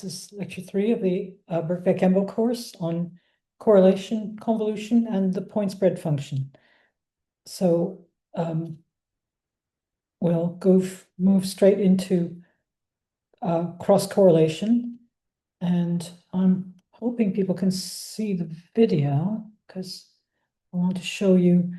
This is lecture 3 of the Birkbeck EMBO course on correlation, convolution, and the point spread function. So we'll move straight into cross correlation, and I'm hoping people can see the video because I want to show you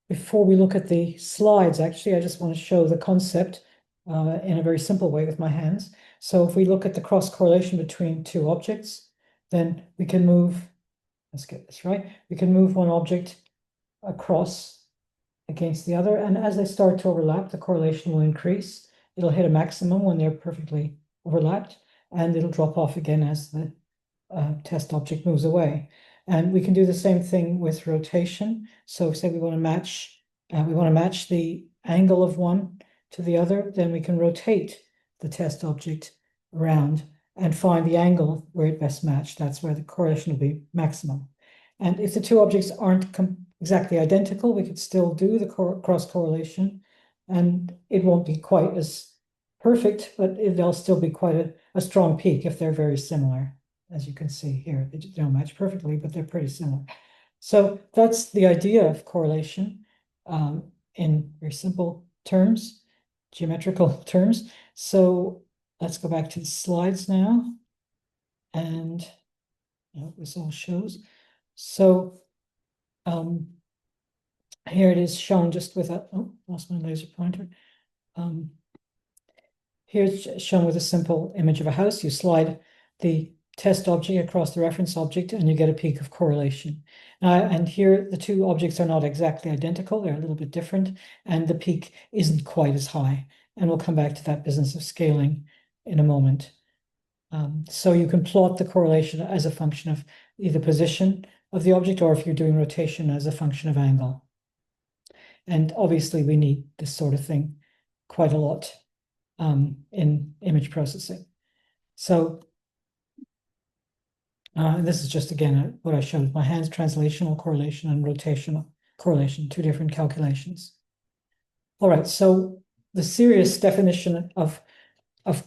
before we look at the slides. Actually, I just want to show the concept in a very simple way with my hands. So if we look at the cross correlation between two objects, then we can move, let's get this right, we can move one object across against the other, and as they start to overlap, the correlation will increase. It'll hit a maximum when they're perfectly overlapped, and it'll drop off again as the test object moves away. And we can do the same thing with rotation. So say we want to match the angle of one to the other, then we can rotate the test object around and find the angle where it best matched. That's where the correlation will be maximum. And if the two objects aren't exactly identical, we could still do the cross correlation, and it won't be quite as perfect, but there'll still be quite a strong peak if they're very similar. As you can see here, they don't match perfectly, but they're pretty similar. So that's the idea of correlation in very simple terms, geometrical terms. So let's go back to the slides now. And this all shows. So here it is shown just with a, oh, lost my laser pointer. Here's shown with a simple image of a house. You slide the test object across the reference object and you get a peak of correlation. And here the two objects are not exactly identical, they're a little bit different, and the peak isn't quite as high. And we'll come back to that business of scaling in a moment. So you can plot the correlation as a function of either position of the object, or if you're doing rotation, as a function of angle. And obviously we need this sort of thing quite a lot in image processing. So this is just, again, what I showed with my hands: translational correlation and rotational correlation, two different calculations. All right, so the serious definition of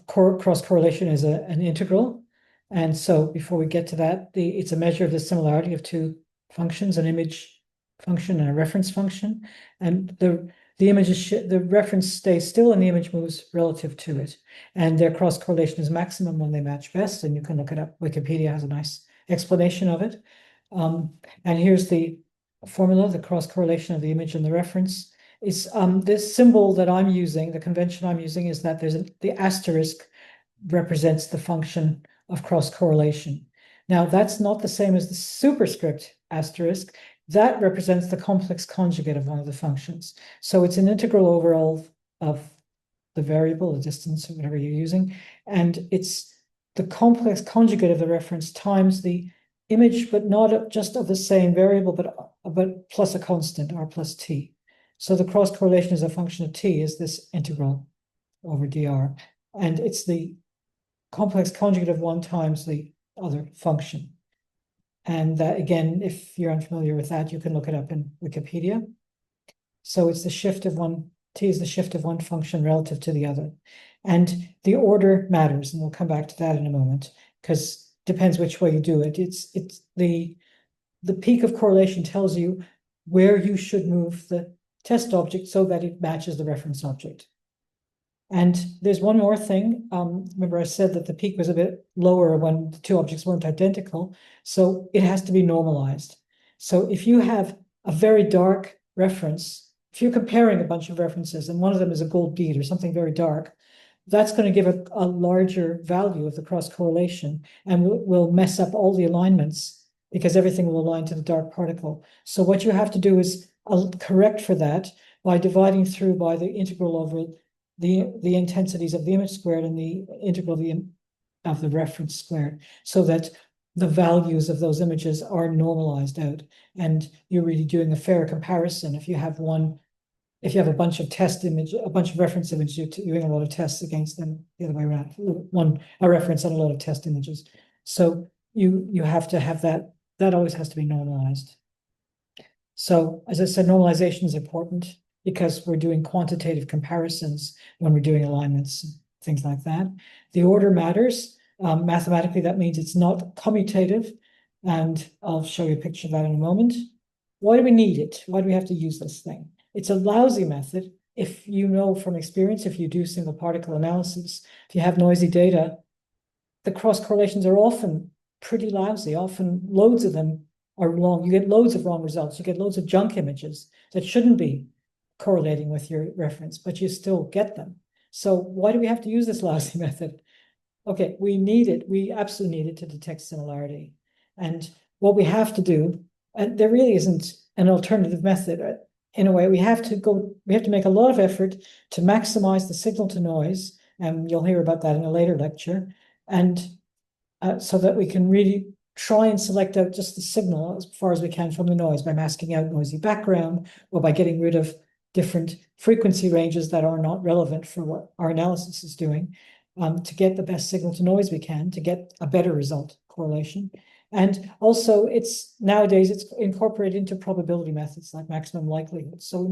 cross correlation is an integral. And so before we get to that, it's a measure of the similarity of two functions, an image function and a reference function. And the image is the reference stays still and the image moves relative to it. And their cross correlation is maximum when they match best. And you can look it up. Wikipedia has a nice explanation of it. And here's the formula: the cross correlation of the image and the reference. Is this symbol that I'm using, the convention I'm using, is that the asterisk represents the function of cross correlation. Now, that's not the same as the superscript asterisk. That represents the complex conjugate of one of the functions. So it's an integral over all of the variable, the distance, or whatever you're using. And it's the complex conjugate of the reference times the image, but not just of the same variable, but plus a constant, r plus t. So the cross correlation as a function of t is this integral over dr. And it's the complex conjugate of one times the other function. And that, again, if you're unfamiliar with that, you can look it up in Wikipedia. So it's the shift of one, t is the shift of one function relative to the other. And the order matters, and we'll come back to that in a moment, because it depends which way you do it. It's the peak of correlation tells you where you should move the test object so that it matches the reference object. And there's one more thing. Remember I said that the peak was a bit lower when the two objects weren't identical, so it has to be normalized. So if you have a very dark reference, if you're comparing a bunch of references and one of them is a gold bead or something very dark, that's going to give a larger value of the cross correlation and will mess up all the alignments because everything will align to the dark particle. So what you have to do is correct for that by dividing through by the integral over the intensities of the image squared and the integral of the reference squared, so that the values of those images are normalized out, and you're really doing a fair comparison. If you have a bunch of a bunch of reference images, you're doing a lot of tests against them the other way around, a reference and a lot of test images. So you have to have that always has to be normalized. So as I said, normalization is important because we're doing quantitative comparisons when we're doing alignments, things like that. The order matters. Mathematically, that means it's not commutative, and I'll show you a picture of that in a moment. Why do we need it? Why do we have to use this thing? It's a lousy method. If you know from experience, if you do single particle analysis, if you have noisy data, the cross correlations are often pretty lousy. Often loads of them are wrong. You get loads of wrong results. You get loads of junk images that shouldn't be correlating with your reference, but you still get them. So why do we have to use this lousy method? Okay, we need it. We absolutely need it to detect similarity. And what we have to do, and there really isn't an alternative method. In a way, we have to make a lot of effort to maximize the signal to noise, and you'll hear about that in a later lecture, and so that we can really try and select out just the signal as far as we can from the noise by masking out noisy background or by getting rid of different frequency ranges that are not relevant for what our analysis is doing, to get the best signal to noise we can, to get a better result correlation. And also nowadays it's incorporated into probability methods like maximum likelihood. So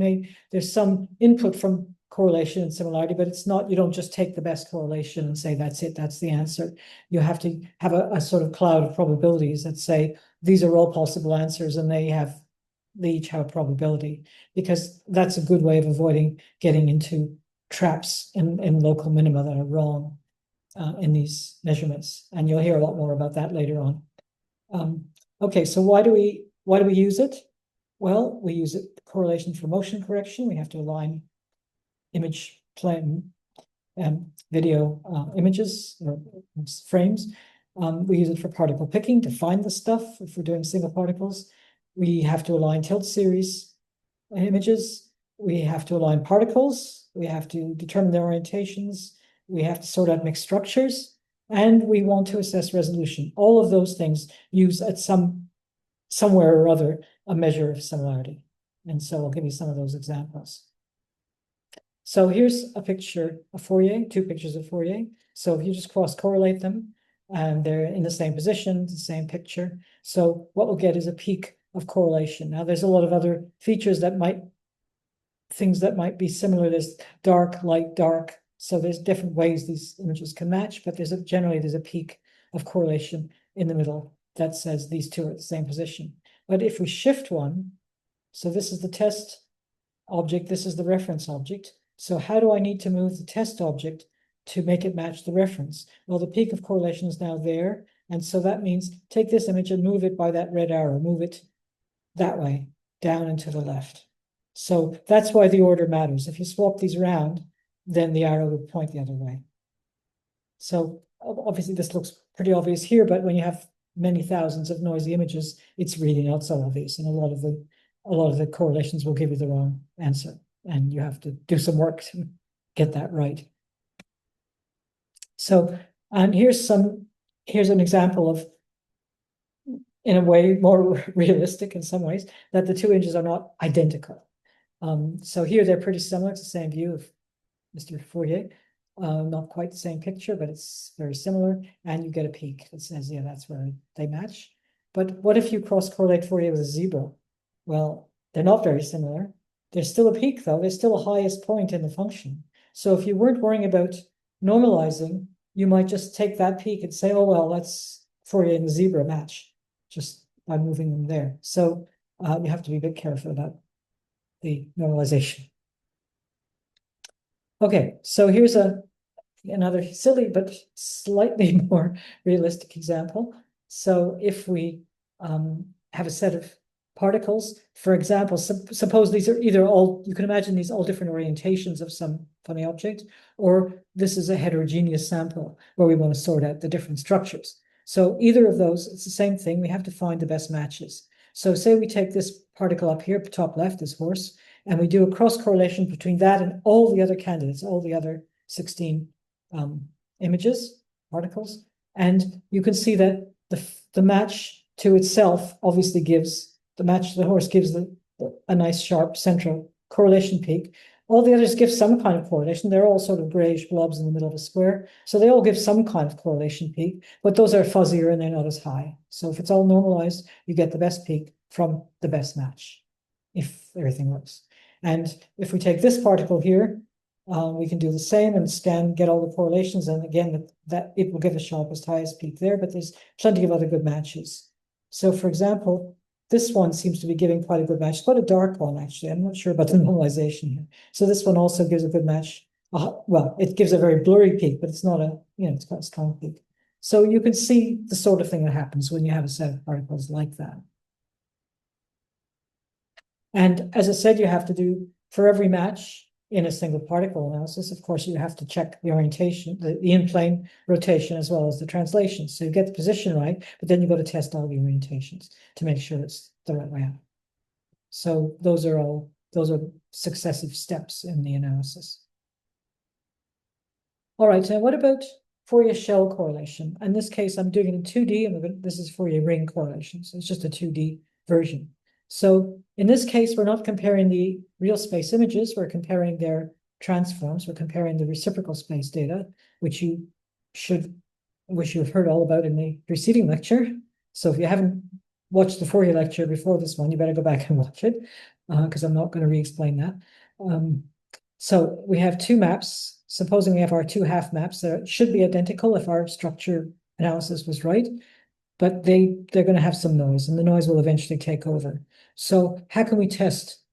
there's some input from correlation and similarity, but it's not, you don't just take the best correlation and say, that's it, that's the answer. You have to have a sort of cloud of probabilities that say, these are all possible answers and they each have a probability, because that's a good way of avoiding getting into traps in local minima that are wrong in these measurements. And you'll hear a lot more about that later on. Okay, so why do we use it? Well, we use it correlation for motion correction. We have to align image plane video images or frames. We use it for particle picking to find the stuff if we're doing single particles. We have to align tilt series images. We have to align particles. We have to determine their orientations. We have to sort out mixed structures. And we want to assess resolution. All of those things use at somewhere or other a measure of similarity. And so I'll give you some of those examples. So here's a picture of Fourier, two pictures of Fourier. So if you just cross-correlate them, and they're in the same position, the same picture. So what we'll get is a peak of correlation. Now there's a lot of other features things that might be similar. There's dark, light, dark. So there's different ways these images can match, but generally there's a peak of correlation in the middle that says these two are at the same position. But if we shift one, so this is the test object, this is the reference object. So how do I need to move the test object to make it match the reference? Well, the peak of correlation is now there. And so that means take this image and move it by that red arrow, move it that way, down and to the left. So that's why the order matters. If you swap these around, then the arrow would point the other way. So obviously this looks pretty obvious here, but when you have many thousands of noisy images, it's really not so obvious. And a lot of the correlations will give you the wrong answer. And you have to do some work to get that right. So, and here's an example of, in a way, more realistic in some ways, that the two images are not identical. So here they're pretty similar. It's the same view of Mr. Fourier. Not quite the same picture, but it's very similar. And you get a peak that says, yeah, that's where they match. But what if you cross-correlate Fourier with a zebra? Well, they're not very similar. There's still a peak, though. There's still a highest point in the function. So if you weren't worrying about normalizing, you might just take that peak and say, oh, well, let's Fourier and the zebra match just by moving them there. So you have to be a bit careful about the normalization. Okay, so here's another silly but slightly more realistic example. So if we have a set of particles, for example, suppose these are either all, you can imagine these all different orientations of some funny object, or this is a heterogeneous sample where we want to sort out the different structures. So either of those, it's the same thing. We have to find the best matches. So say we take this particle up here, top left, this horse, and we do a cross correlation between that and all the other candidates, all the other 16 images, particles. And you can see that the match to itself obviously gives, the match to the horse gives a nice sharp central correlation peak. All the others give some kind of correlation. They're all sort of grayish blobs in the middle of a square. So they all give some kind of correlation peak, but those are fuzzier and they're not as high. So if it's all normalized, you get the best peak from the best match, if everything works. And if we take this particle here, we can do the same and scan, get all the correlations. And again, that it will give the sharpest, highest peak there, but there's plenty of other good matches. So for example, this one seems to be giving quite a good match. It's quite a dark one, actually. I'm not sure about the normalization here. So this one also gives a good match. Well, it gives a very blurry peak, but it's not a, it's quite a strong peak. So you can see the sort of thing that happens when you have a set of particles like that. And as I said, you have to do, for every match in a single particle analysis, of course, you have to check the orientation, the in-plane rotation, as well as the translation. So you get the position right, but then you got to test all the orientations to make sure it's the right way out. So those are successive steps in the analysis. All right, so what about Fourier shell correlation? In this case, I'm doing it in 2D, and this is Fourier ring correlation. So it's just a 2D version. So in this case, we're not comparing the real space images, we're comparing their transforms, we're comparing the reciprocal space data, which you've heard all about in the preceding lecture. So if you haven't watched the Fourier lecture before this one, you better go back and watch it, because I'm not going to re-explain that. So we have two maps. Supposing we have our two half maps that should be identical if our structure analysis was right, but they're going to have some noise, and the noise will eventually take over. So how can we test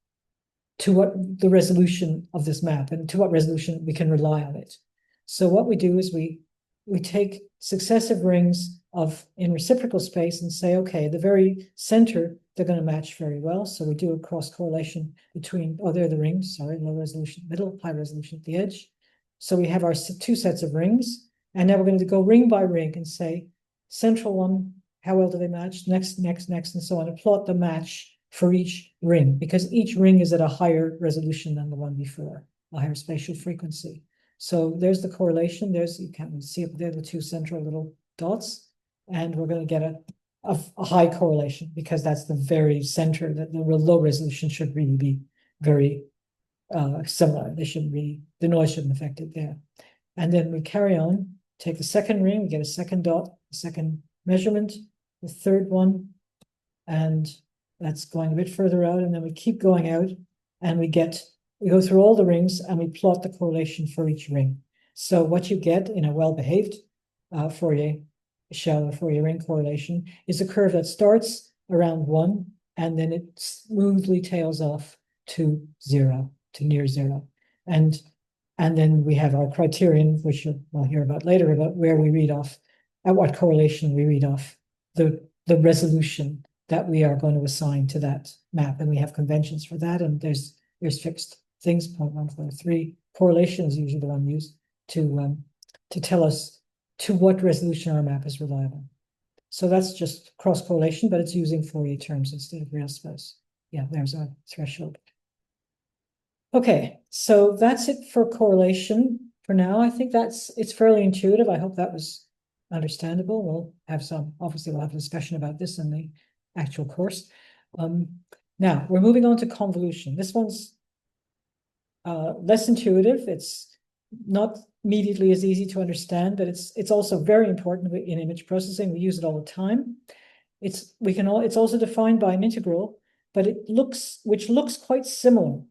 to what the resolution of this map and to what resolution we can rely on it? So what we do is we take successive rings in reciprocal space and say, okay, the very center, they're going to match very well. So we do a cross correlation between, they're the rings, sorry, low resolution, middle, high resolution at the edge. So we have our two sets of rings, and now we're going to go ring by ring and say, central one, how well do they match? Next, and so on, and plot the match for each ring, because each ring is at a higher resolution than the one before, a higher spatial frequency. So there's the correlation. You can't see it, they're the two central little dots, and we're going to get a high correlation because that's the very center. That the low resolution should really be very similar. The noise shouldn't affect it there. And then we carry on, take the second ring, we get a second dot, a second measurement, the third one, and that's going a bit further out, and then we keep going out, and we go through all the rings, and we plot the correlation for each ring. So what you get in a well-behaved Fourier shell or Fourier ring correlation is a curve that starts around 1, and then it smoothly tails off to 0, to near 0. And then we have our criterion, which we'll hear about later, about where we read off, at what correlation we read off the resolution that we are going to assign to that map. And we have conventions for that, and there's fixed things, 0.143. Correlation is usually the one used to tell us to what resolution our map is reliable. So that's just cross correlation, but it's using Fourier terms instead of real space. Yeah, there's our threshold. Okay, so that's it for correlation for now. I think it's fairly intuitive. I hope that was understandable. Obviously we'll have a discussion about this in the actual course. Now we're moving on to convolution. This one's less intuitive. It's not immediately as easy to understand, but it's also very important in image processing. We use it all the time. It's also defined by an integral, but which looks quite similar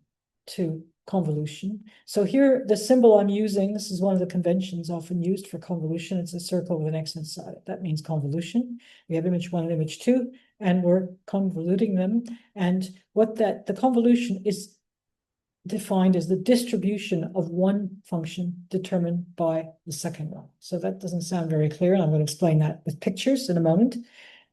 to convolution. So here, the symbol I'm using, this is one of the conventions often used for convolution. It's a circle with an X inside it. That means convolution. We have image 1 and image 2, and we're convoluting them. And the convolution is defined as the distribution of one function determined by the second one. So that doesn't sound very clear, and I'm going to explain that with pictures in a moment.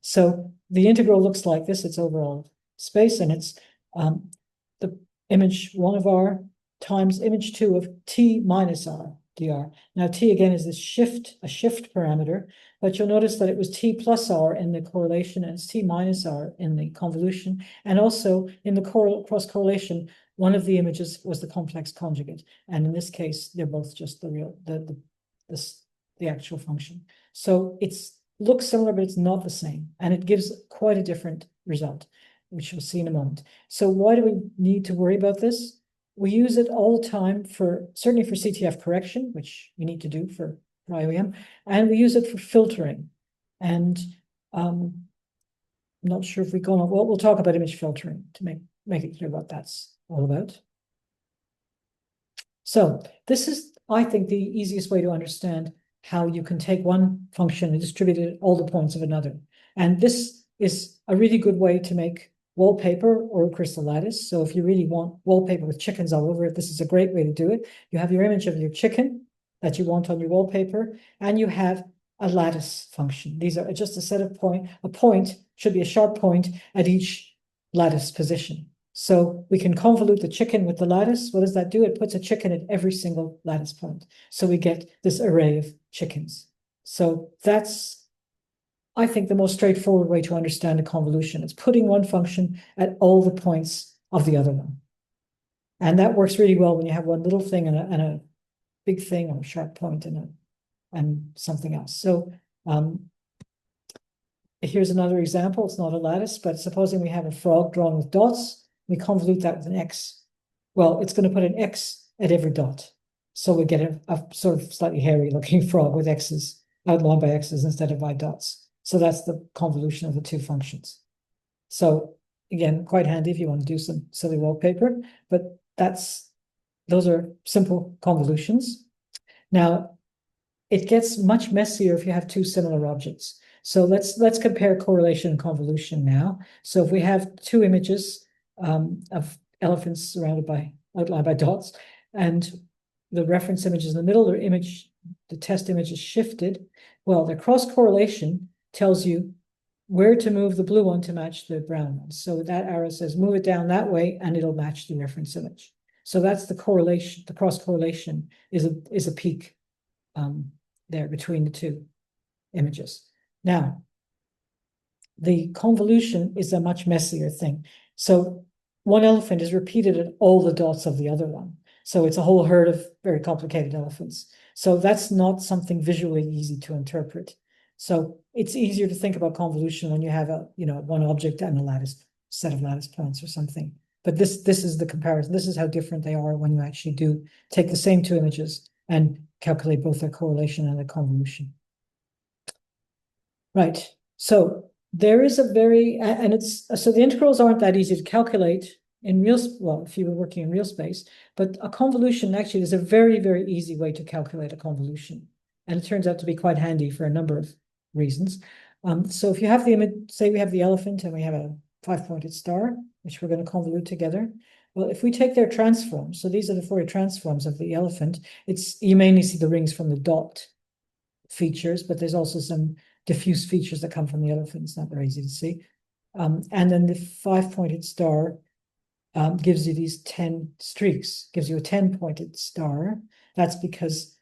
So the integral looks like this. It's overall space, and it's the image 1 of R times image 2 of t minus R dr. Now t again is a shift parameter, but you'll notice that it was t plus R in the correlation and it's t minus R in the convolution, and also in the cross correlation, one of the images was the complex conjugate, and in this case they're both just the actual function. So it looks similar, but it's not the same, and it gives quite a different result, which we'll see in a moment. So why do we need to worry about this? We use it all the time certainly for CTF correction, which we need to do for Cryo-EM, and we use it for filtering. And I'm not sure if we'll talk about image filtering to make it clear what that's all about. So this is, I think, the easiest way to understand how you can take one function and distribute it at all the points of another. And this is a really good way to make wallpaper or a crystal lattice. So if you really want wallpaper with chickens all over it, this is a great way to do it. You have your image of your chicken that you want on your wallpaper, and you have a lattice function. These are just a set of a point should be a sharp point at each lattice position. So we can convolute the chicken with the lattice. What does that do? It puts a chicken at every single lattice point. So we get this array of chickens. So that's, I think, the most straightforward way to understand a convolution. It's putting one function at all the points of the other one. And that works really well when you have one little thing and a big thing or a sharp point and something else. So here's another example. It's not a lattice, but supposing we have a frog drawn with dots, we convolute that with an X. Well, it's going to put an X at every dot. So we get a sort of slightly hairy looking frog with X's, outlined by X's instead of by dots. So that's the convolution of the two functions. So again, quite handy if you want to do some silly wallpaper, but those are simple convolutions. Now, it gets much messier if you have two similar objects. So let's compare correlation and convolution now. So if we have two images of elephants surrounded by outlined by dots, and the reference image is in the middle, the test image is shifted. Well, the cross correlation tells you where to move the blue one to match the brown one. So that arrow says move it down that way, and it'll match the reference image. So that's the correlation. The cross correlation is a peak there between the two images. Now, the convolution is a much messier thing. So one elephant is repeated at all the dots of the other one. So it's a whole herd of very complicated elephants. So that's not something visually easy to interpret. So it's easier to think about convolution when you have one object and a set of lattice points or something. But this is the comparison. This is how different they are when you actually do take the same two images and calculate both their correlation and their convolution. Right. So there is so the integrals aren't that easy to calculate in if you were working in real space, but a convolution actually is a very, very easy way to calculate a convolution. And it turns out to be quite handy for a number of reasons. So if you have the image, say we have the elephant and we have a 5-pointed star, which we're going to convolute together. Well, if we take their transforms, so these are the Fourier transforms of the elephant, you mainly see the rings from the dot features, but there's also some diffuse features that come from the elephant. It's not very easy to see. And then the 5-pointed star gives you these 10 streaks, gives you a 10-pointed star. That's because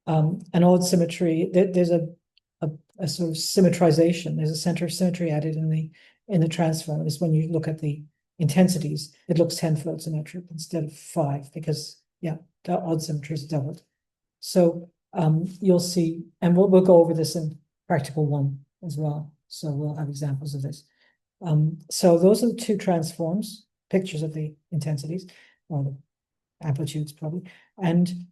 an odd symmetry, there's a sort of symmetrization. There's a center of symmetry added in the transform. It's when you look at the intensities, it looks tenfold symmetric instead of 5 because, yeah, the odd symmetry is doubled. So you'll see, and we'll go over this in practical 1 as well. So we'll have examples of this. So those are the two transforms, pictures of the intensities, or the amplitudes probably. And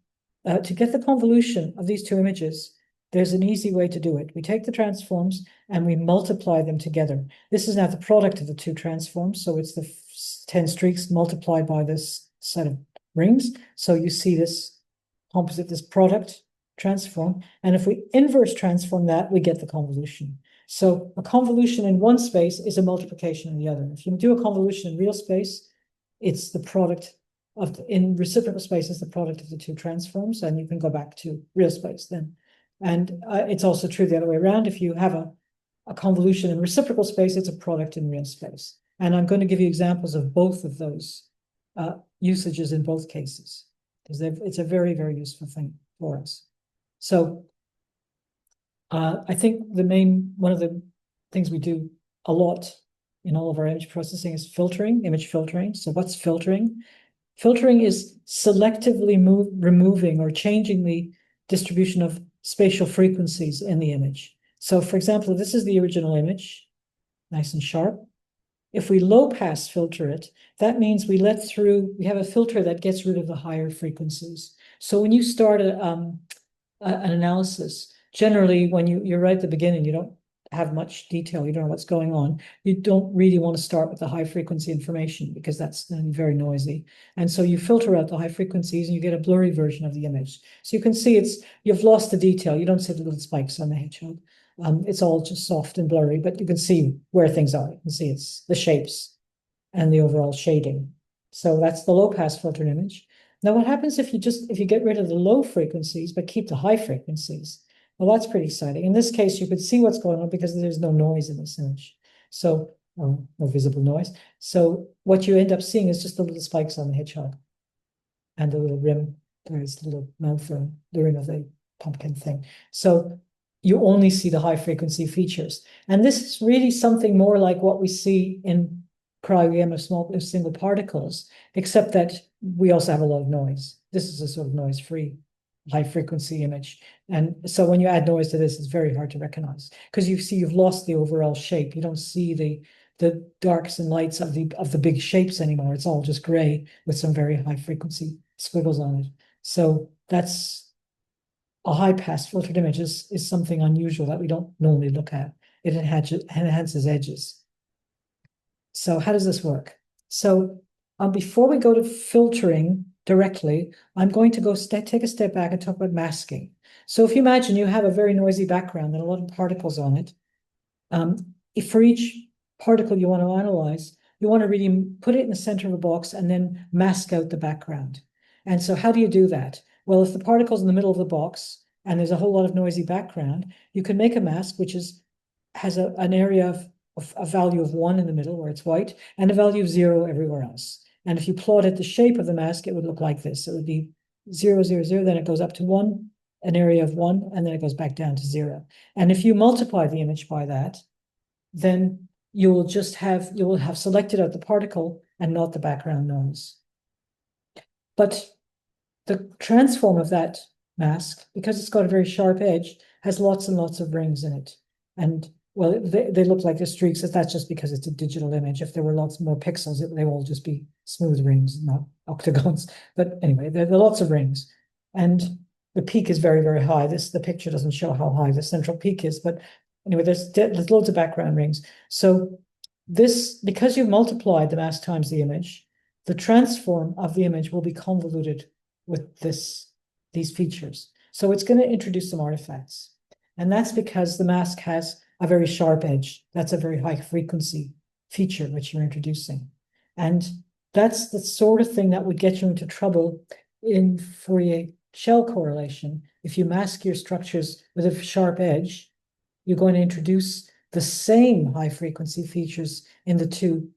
to get the convolution of these two images, there's an easy way to do it. We take the transforms and we multiply them together. This is now the product of the two transforms. So it's the 10 streaks multiplied by this set of rings. So you see this composite, this product transform. And if we inverse transform that, we get the convolution. So a convolution in one space is a multiplication in the other. If you do a convolution in real space, it's the product in reciprocal space is the product of the two transforms, and you can go back to real space then. And it's also true the other way around. If you have a convolution in reciprocal space, it's a product in real space. And I'm going to give you examples of both of those usages in both cases, because it's a very, very useful thing for us. So I think one of the things we do a lot in all of our image processing is filtering, image filtering. So what's filtering? Filtering is selectively removing or changing the distribution of spatial frequencies in the image. So for example, this is the original image, nice and sharp. If we low pass filter it, that means we have a filter that gets rid of the higher frequencies. So when you start an analysis, generally when you're right at the beginning, you don't have much detail, you don't know what's going on, you don't really want to start with the high frequency information because that's then very noisy. And so you filter out the high frequencies and you get a blurry version of the image. So you can see you've lost the detail. You don't see the little spikes on the hedgehog. It's all just soft and blurry, but you can see where things are. You can see it's the shapes and the overall shading. So that's the low pass filtered image. Now, what happens if you get rid of the low frequencies but keep the high frequencies? Well, that's pretty exciting. In this case, you could see what's going on because there's no noise in this image. So, no visible noise. So what you end up seeing is just the little spikes on the hedgehog and the little rim. There's the little mouth and the rim of the pumpkin thing. So you only see the high frequency features. And this is really something more like what we see in cryo-EM of single particles, except that we also have a lot of noise. This is a sort of noise-free high frequency image. And so when you add noise to this, it's very hard to recognize because you've lost the overall shape. You don't see the darks and lights of the big shapes anymore. It's all just gray with some very high frequency squiggles on it. So that's a high pass filtered image is something unusual that we don't normally look at. It enhances edges. So how does this work? So before we go to filtering directly, I'm going to take a step back and talk about masking. So if you imagine you have a very noisy background and a lot of particles on it, if for each particle you want to analyze, you want to really put it in the center of a box and then mask out the background. And so how do you do that? Well, if the particle's in the middle of the box and there's a whole lot of noisy background, you can make a mask which has an area of a value of 1 in the middle where it's white and a value of 0 everywhere else. And if you plotted the shape of the mask, it would look like this. It would be 0, 0, 0, then it goes up to 1, an area of 1, and then it goes back down to 0. And if you multiply the image by that, then you will have selected out the particle and not the background noise. But the transform of that mask, because it's got a very sharp edge, has lots and lots of rings in it. And well, they look like the streaks. That's just because it's a digital image. If there were lots more pixels, they will all just be smooth rings, not octagons. But anyway, there are lots of rings. And the peak is very, very high. The picture doesn't show how high the central peak is. But anyway, there's loads of background rings. So because you've multiplied the mask times the image, the transform of the image will be convoluted with these features. So it's going to introduce some artifacts. And that's because the mask has a very sharp edge. That's a very high frequency feature which you're introducing. And that's the sort of thing that would get you into trouble in Fourier shell correlation. If you mask your structures with a sharp edge, you're going to introduce the same high frequency features in the two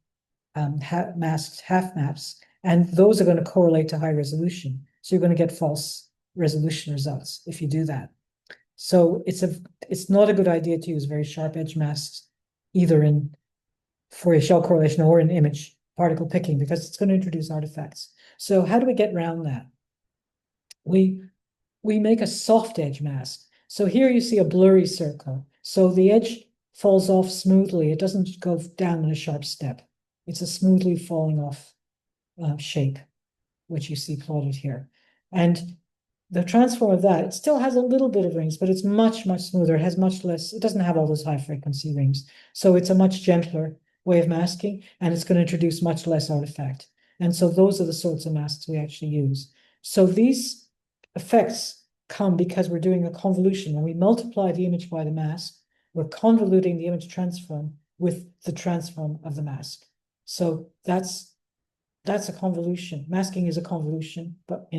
masked half maps, and those are going to correlate to high resolution. So you're going to get false resolution results if you do that. So it's not a good idea to use very sharp edge masks either for a shell correlation or in image particle picking because it's going to introduce artifacts. So how do we get around that? We make a soft edge mask. So here you see a blurry circle. So the edge falls off smoothly. It doesn't go down in a sharp step. It's a smoothly falling off shape, which you see plotted here. And the transform of that, it still has a little bit of rings, but it's much, much smoother. It has much less, it doesn't have all those high frequency rings. So it's a much gentler way of masking, and it's going to introduce much less artifact. And so those are the sorts of masks we actually use. So these effects come because we're doing a convolution. When we multiply the image by the mask, we're convoluting the image transform with the transform of the mask. So that's a convolution. Masking is a convolution, but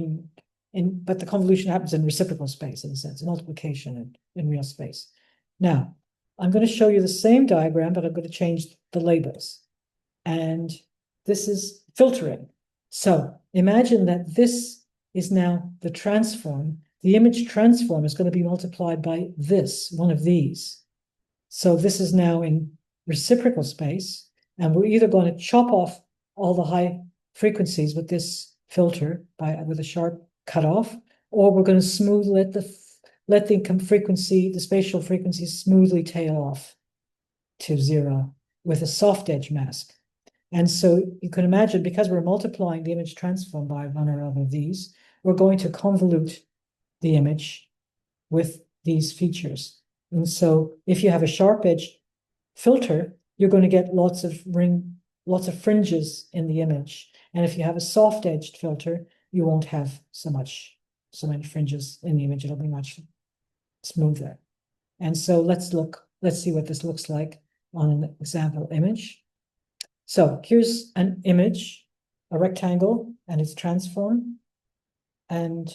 but the convolution happens in reciprocal space in a sense, multiplication in real space. Now, I'm going to show you the same diagram, but I'm going to change the labels. And this is filtering. So imagine that this is now the transform. The image transform is going to be multiplied by one of these. So this is now in reciprocal space, and we're either going to chop off all the high frequencies with this filter with a sharp cutoff, or we're going to let the spatial frequency smoothly tail off to 0 with a soft edge mask. And so you can imagine, because we're multiplying the image transform by one or other of these, we're going to convolute the image with these features. And so if you have a sharp edge filter, you're going to get lots of fringes in the image. And if you have a soft edged filter, you won't have so many fringes in the image. It'll be much smoother. And so let's see what this looks like on an example image. So here's an image, a rectangle, and its transform. And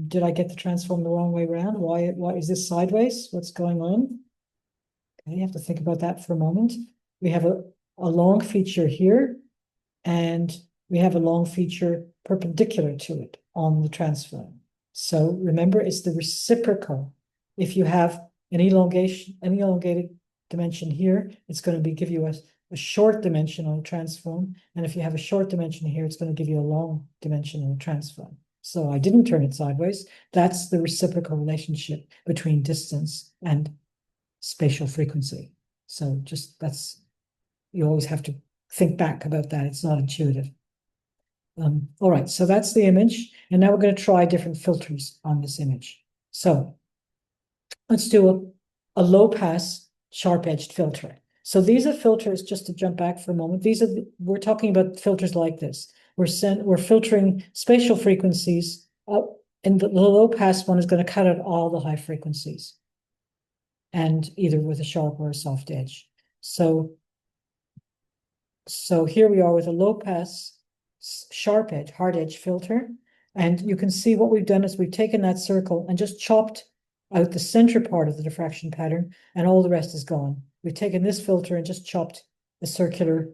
did I get the transform the wrong way around? Why is this sideways? What's going on? Okay, you have to think about that for a moment. We have a long feature here, and we have a long feature perpendicular to it on the transform. So remember, it's the reciprocal. If you have an elongated dimension here, it's going to give you a short dimension on a transform. And if you have a short dimension here, it's going to give you a long dimension on a transform. So I didn't turn it sideways. That's the reciprocal relationship between distance and spatial frequency. So you always have to think back about that. It's not intuitive. All right, so that's the image. And now we're going to try different filters on this image. So let's do a low pass sharp edged filter. So these are filters, just to jump back for a moment. We're talking about filters like this. We're filtering spatial frequencies, and the low pass one is going to cut out all the high frequencies, and either with a sharp or a soft edge. So here we are with a low pass sharp edge, hard edge filter. And you can see what we've done is we've taken that circle and just chopped out the center part of the diffraction pattern, and all the rest is gone. We've taken this filter and just chopped the circular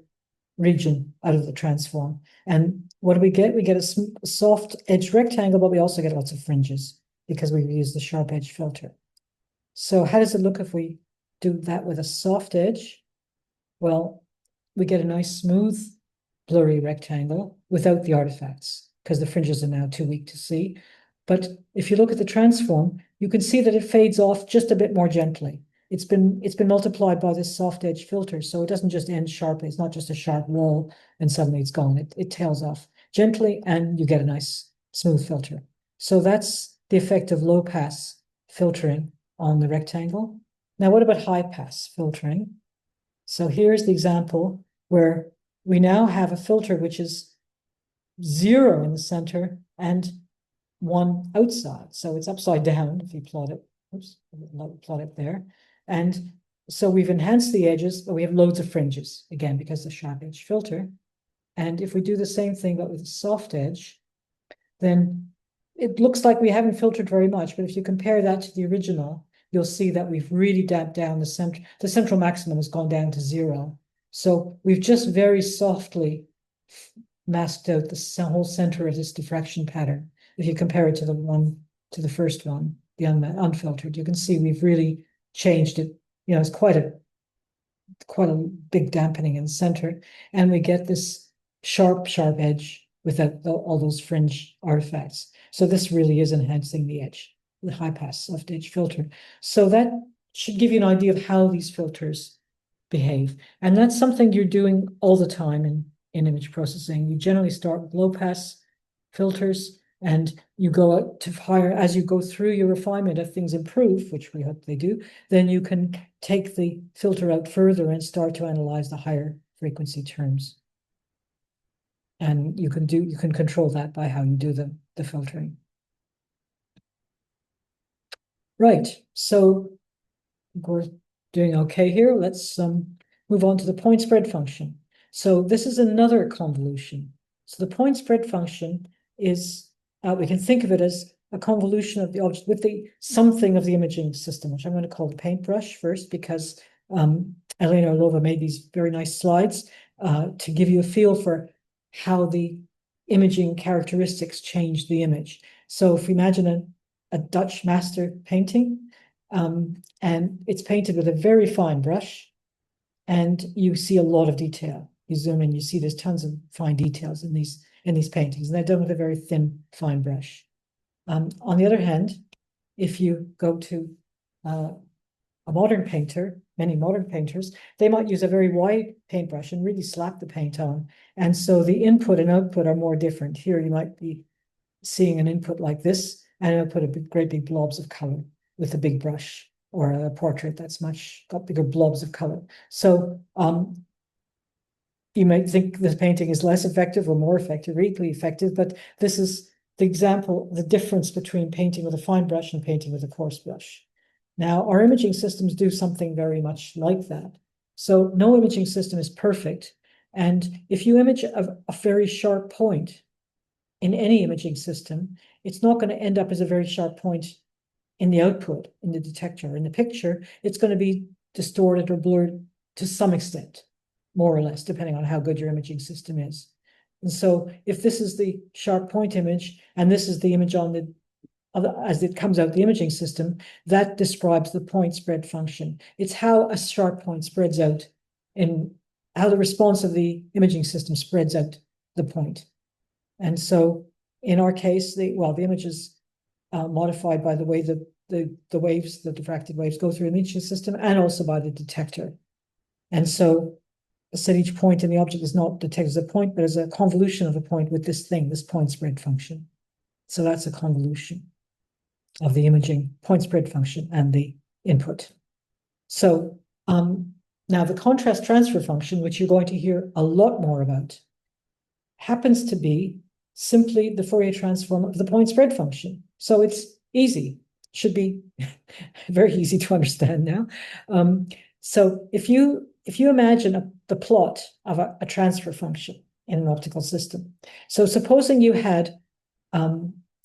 region out of the transform. And what do we get? We get a soft edge rectangle, but we also get lots of fringes because we've used the sharp edge filter. So how does it look if we do that with a soft edge? Well, we get a nice smooth, blurry rectangle without the artifacts because the fringes are now too weak to see. But if you look at the transform, you can see that it fades off just a bit more gently. It's been multiplied by this soft edge filter, so it doesn't just end sharply. It's not just a sharp wall and suddenly it's gone. It tails off gently, and you get a nice smooth filter. So that's the effect of low pass filtering on the rectangle. Now, what about high pass filtering? So here's the example where we now have a filter which is 0 in the center and 1 outside. So it's upside down if you plot it. Oops, plot it there. And so we've enhanced the edges, but we have loads of fringes, again, because the sharp edge filter. And if we do the same thing, but with a soft edge, then it looks like we haven't filtered very much. But if you compare that to the original, you'll see that we've really damped down the center. The central maximum has gone down to 0. So we've just very softly masked out the whole center of this diffraction pattern. If you compare it to the first one, the unfiltered, you can see we've really changed it. It's quite a big dampening in the center, and we get this sharp edge without all those fringe artifacts. So this really is enhancing the edge, the high pass soft edge filter. So that should give you an idea of how these filters behave. And that's something you're doing all the time in image processing. You generally start with low pass filters, and you go out to higher as you go through your refinement. If things improve, which we hope they do, then you can take the filter out further and start to analyze the higher frequency terms. And you can control that by how you do the filtering. Right, so we're doing okay here. Let's move on to the point spread function. So this is another convolution. So the point spread function is, we can think of it as a convolution of the object with something of the imaging system, which I'm going to call the paintbrush first, because Elena Orlova made these very nice slides to give you a feel for how the imaging characteristics change the image. So if we imagine a Dutch master painting, and it's painted with a very fine brush, and you see a lot of detail. You zoom in, you see there's tons of fine details in these paintings, and they're done with a very thin, fine brush. On the other hand, if you go to a modern painter, many modern painters, they might use a very wide paintbrush and really slap the paint on. And so the input and output are more different. Here you might be seeing an input like this, and an output of great big blobs of color. with a big brush or a portrait that's got bigger blobs of color. So you might think this painting is less effective or more effective, or equally effective, but this is the example, the difference between painting with a fine brush and painting with a coarse brush. Now, our imaging systems do something very much like that. So no imaging system is perfect. And if you image a very sharp point in any imaging system, it's not going to end up as a very sharp point in the output, in the detector. In the picture, it's going to be distorted or blurred to some extent, more or less, depending on how good your imaging system is. And so if this is the sharp point image, and this is the image as it comes out the imaging system, that describes the point spread function. It's how a sharp point spreads out, in how the response of the imaging system spreads out the point. And so in our case, the image is modified by the way the waves, the diffracted waves, go through the imaging system, and also by the detector. And so said each point in the object is not detected as a point, but as a convolution of a point with this point spread function. So that's a convolution of the imaging point spread function and the input. So now the contrast transfer function, which you're going to hear a lot more about, happens to be simply the Fourier transform of the point spread function. So it's easy, should be very easy to understand now. So if you imagine the plot of a transfer function in an optical system, so supposing you had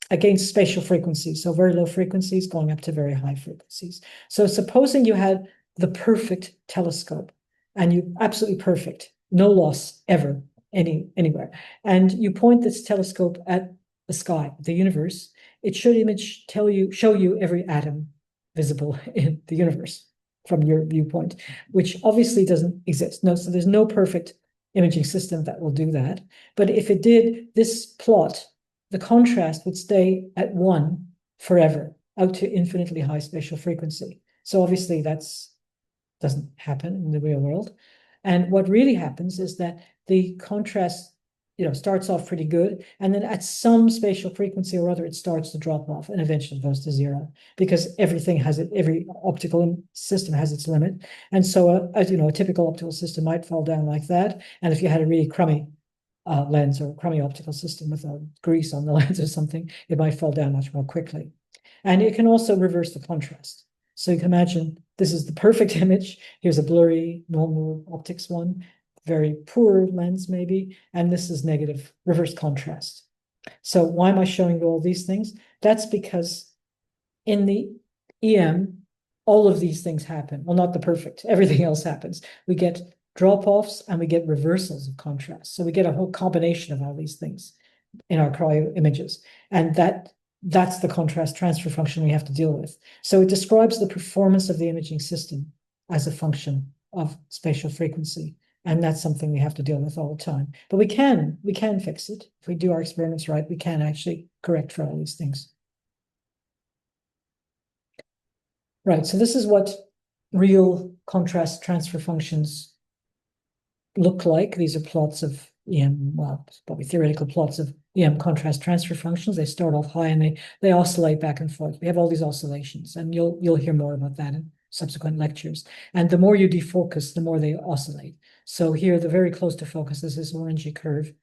against spatial frequencies, so very low frequencies going up to very high frequencies. So supposing you had the perfect telescope, and you absolutely perfect, no loss ever anywhere, and you point this telescope at the sky, the universe, it should show you every atom visible in the universe from your viewpoint, which obviously doesn't exist. No, so there's no perfect imaging system that will do that. But if it did, this plot, the contrast would stay at 1 forever, out to infinitely high spatial frequency. So obviously that doesn't happen in the real world. And what really happens is that the contrast, starts off pretty good, and then at some spatial frequency or other, it starts to drop off and eventually goes to 0, because every optical system has its limit. And so, a typical optical system might fall down like that. And if you had a really crummy lens or crummy optical system with a grease on the lens or something, it might fall down much more quickly. And it can also reverse the contrast. So you can imagine this is the perfect image. Here's a blurry normal optics one, very poor lens maybe, and this is negative reverse contrast. So why am I showing you all these things? That's because in the EM, all of these things happen. Well, not the perfect, everything else happens. We get drop-offs and we get reversals of contrast. So we get a whole combination of all these things in our cryo images. And that's the contrast transfer function we have to deal with. So it describes the performance of the imaging system as a function of spatial frequency. And that's something we have to deal with all the time. But we can fix it. If we do our experiments right, we can actually correct for all these things. Right, so this is what real contrast transfer functions look like. These are plots of EM, well, probably theoretical plots of EM contrast transfer functions. They start off high and they oscillate back and forth. We have all these oscillations, and you'll hear more about that in subsequent lectures. And the more you defocus, the more they oscillate. So here, the very close to focus is this orangey curve,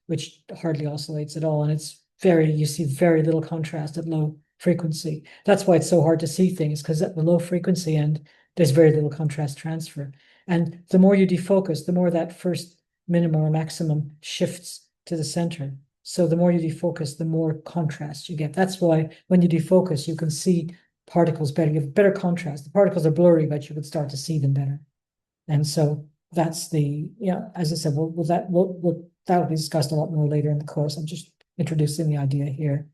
which hardly oscillates at all. And you see very little contrast at low frequency. That's why it's so hard to see things, because at the low frequency end, there's very little contrast transfer. And the more you defocus, the more that first minimum or maximum shifts to the center. So the more you defocus, the more contrast you get. That's why when you defocus, you can see particles better. You have better contrast. The particles are blurry, but you could start to see them better. And so that's as I said, that'll be discussed a lot more later in the course. I'm just introducing the idea here.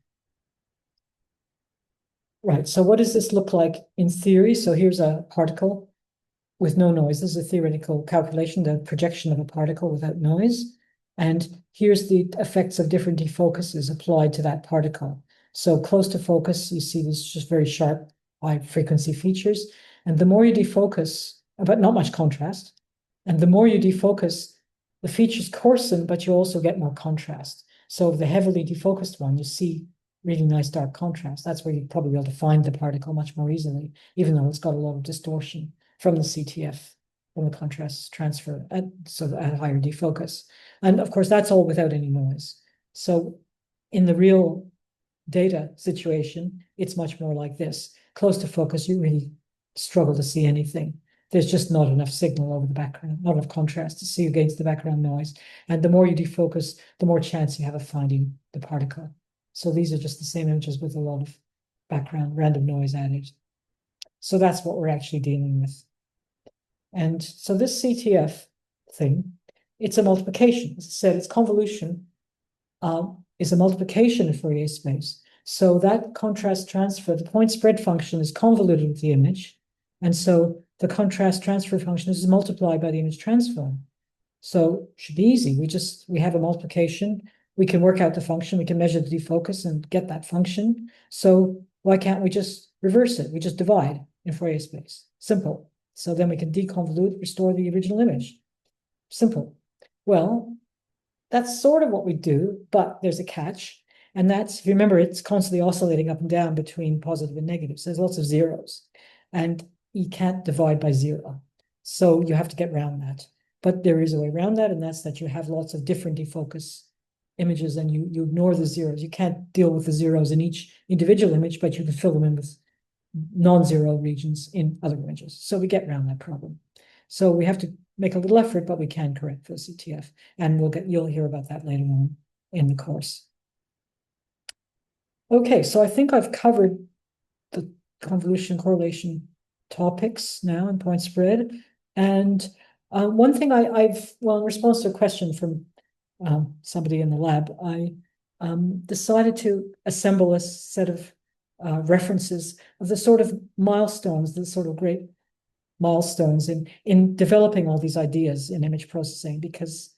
Right, so what does this look like in theory? So here's a particle with no noise. This is a theoretical calculation, the projection of a particle without noise. And here's the effects of different defocuses applied to that particle. So close to focus, you see these just very sharp, high frequency features. And the more you defocus, but not much contrast. And the more you defocus, the features coarsen, but you also get more contrast. So the heavily defocused one, you see really nice dark contrast. That's where you'd probably be able to find the particle much more easily, even though it's got a lot of distortion from the CTF, from the contrast transfer, at higher defocus. And of course, that's all without any noise. So in the real data situation, it's much more like this. Close to focus, you really struggle to see anything. There's just not enough signal over the background, not enough contrast to see against the background noise. And the more you defocus, the more chance you have of finding the particle. So these are just the same images with a lot of background random noise added. So that's what we're actually dealing with. And so this CTF thing, it's a multiplication. As I said, its convolution is a multiplication of Fourier space. So that contrast transfer, the point spread function is convoluted with the image. And so the contrast transfer function is multiplied by the image transform. So it should be easy. We have a multiplication. We can work out the function. We can measure the defocus and get that function. So why can't we just reverse it? We just divide in Fourier space. Simple. So then we can deconvolute, restore the original image. Simple. Well, that's sort of what we do, but there's a catch. And that's, if you remember, it's constantly oscillating up and down between positive and negative. So there's lots of zeros. And you can't divide by zero. So you have to get around that. But there is a way around that, and that's that you have lots of different defocus images and you ignore the zeros. You can't deal with the zeros in each individual image, but you can fill them in with non-zero regions in other images. So we get around that problem. So we have to make a little effort, but we can correct for the CTF. And you'll hear about that later on in the course. Okay, so I think I've covered the convolution correlation topics now in point spread. And one thing well, in response to a question from somebody in the lab, I decided to assemble a set of references of the sort of milestones, the sort of great milestones in developing all these ideas in image processing, because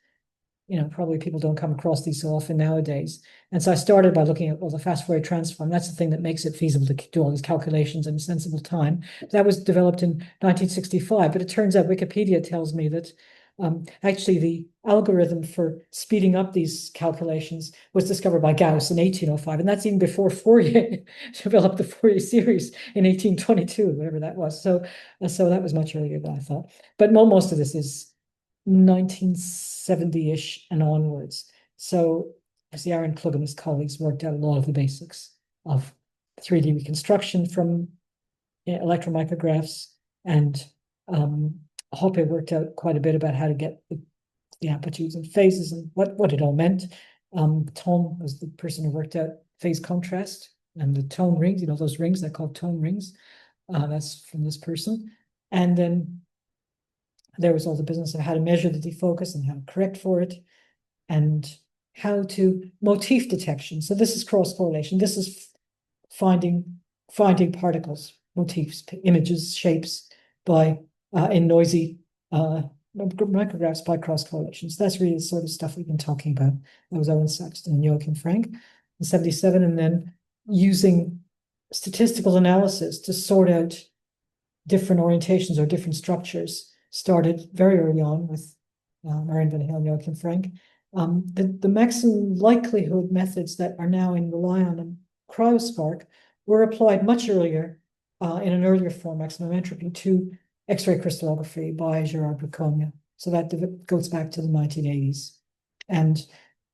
probably people don't come across these so often nowadays. And so I started by looking at, well, the fast Fourier transform. That's the thing that makes it feasible to do all these calculations in a sensible time. That was developed in 1965, but it turns out Wikipedia tells me that actually the algorithm for speeding up these calculations was discovered by Gauss in 1805, and that's even before Fourier developed the Fourier series in 1822, whatever that was. So that was much earlier than I thought. But most of this is 1970-ish and onwards. So as Aaron Klug and his colleagues worked out a lot of the basics of 3D reconstruction from electron micrographs, and Hoppe worked out quite a bit about how to get the amplitudes and phases and what it all meant. Tom was the person who worked out phase contrast and the tone rings, those rings they're called tone rings. That's from this person. And then there was all the business of how to measure the defocus and how to correct for it, and how to motif detection. So this is cross correlation. This is finding particles, motifs, images, shapes by in noisy micrographs by cross correlation. So that's really the sort of stuff we've been talking about. That was Owen Saxton and Joachim Frank in 77, and then using statistical analysis to sort out different orientations or different structures started very early on with Marion Van Halen and Joachim Frank. The maximum likelihood methods that are now rely on cryospark were applied much earlier in an earlier form, maximum entropy, to X-ray crystallography by Gerard Bracogna. So that goes back to the 1980s. And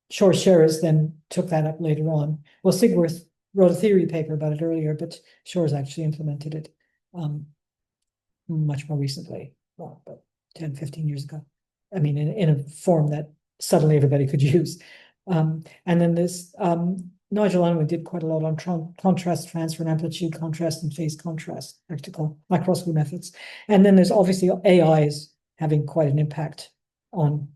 Shores then took that up later on. Well, Sigworth wrote a theory paper about it earlier, but Shores actually implemented it much more recently, well, about 10, 15 years ago. I mean, in a form that suddenly everybody could use. And then this, Nigel Unwin did quite a lot on contrast transfer and amplitude contrast and phase contrast, practical microscopy methods. And then there's obviously AI is having quite an impact on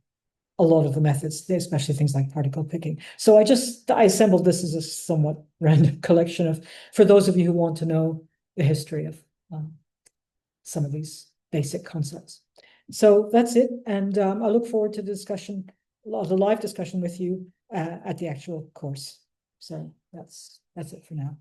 a lot of the methods, especially things like particle picking. So I assembled this as a somewhat random collection for those of you who want to know the history of some of these basic concepts. So that's it. And I look forward to the live discussion with you at the actual course. So that's it for now.